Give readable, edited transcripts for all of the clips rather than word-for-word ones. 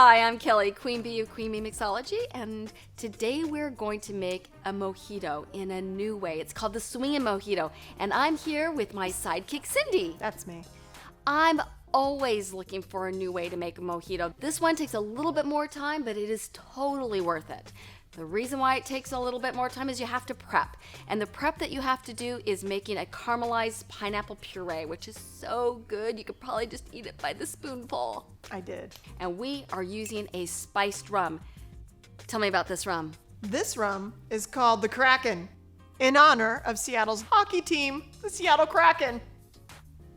Hi, I'm Kelly, Queen Bee of Queen Bee Mixology, and today we're going to make a mojito in a new way. It's called the Swingin' Mojito, and I'm here with my sidekick, Cindy. That's me. I'm always looking for a new way to make a mojito. This one takes a little bit more time, but it is totally worth it. The reason why it takes a little bit more time is you have to prep. And the prep that you have to do is making a caramelized pineapple puree, which is so good. You could probably just eat it by the spoonful. I did. And we are using a spiced rum. Tell me about this rum. This rum is called the Kraken in honor of Seattle's hockey team, the Seattle Kraken.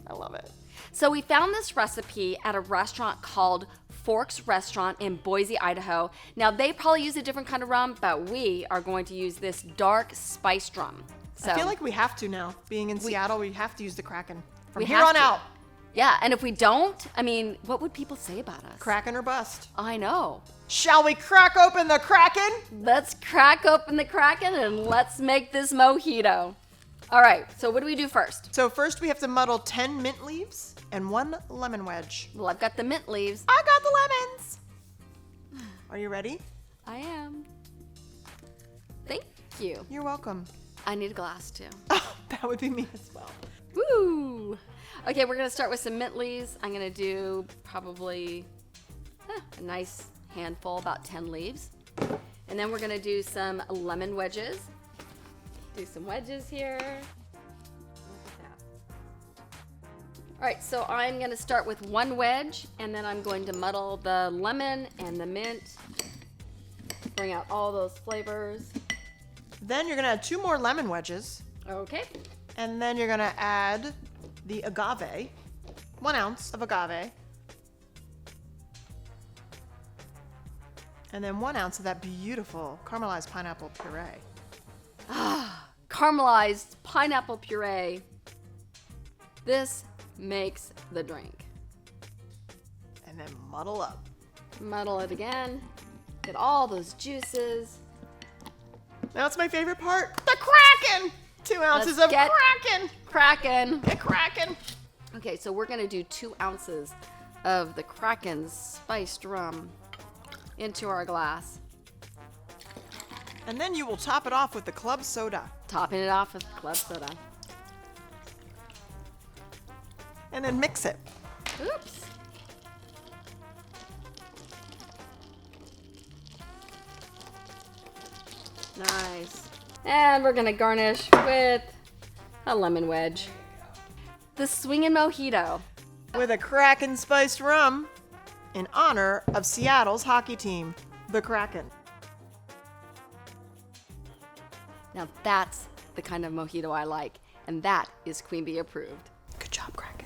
I love it. So we found this recipe at a restaurant called Forks Restaurant in Boise, Idaho. Now they probably use a different kind of rum, but we are going to use this dark spiced rum. So I feel like we have to now. Being in Seattle, we have to use the Kraken from we here have on to. out. Yeah, and if we don't, I mean, what would people say about us? Kraken or bust. I know. Shall we crack open the Kraken? Let's crack open the Kraken and let's make this mojito. All right, so what do we do first? So first we have to muddle 10 mint leaves and 1 lemon wedge. Well, I've got the mint leaves. I got the lemons. Are you ready? I am. Thank you. You're welcome. I need a glass too. Oh, that would be me as well. Woo! Okay, we're gonna start with some mint leaves. I'm gonna do probably a nice handful, about 10 leaves. And then we're gonna do some lemon wedges. Do some wedges here. Look at that. All right, so I'm gonna start with 1 wedge, and then I'm going to muddle the lemon and the mint. Bring out all those flavors. Then you're gonna add 2 more lemon wedges. Okay. And then you're gonna add the agave, 1 ounce of agave. And then 1 ounce of that beautiful caramelized pineapple puree. Caramelized pineapple puree. This makes the drink. And then muddle up. Muddle it again. Get all those juices. Now it's my favorite part, the Kraken! 2 ounces Let's of get Kraken! Kraken. The Kraken! Okay, so we're gonna do 2 ounces of the Kraken spiced rum into our glass. And then you will top it off with the club soda. Topping it off with club soda. And then mix it. Oops. Nice. And we're gonna garnish with a lemon wedge. The Swingin' Mojito. With a Kraken spiced rum in honor of Seattle's hockey team, the Kraken. Now that's the kind of mojito I like, and that is Queen Bee approved. Good job, Kraken.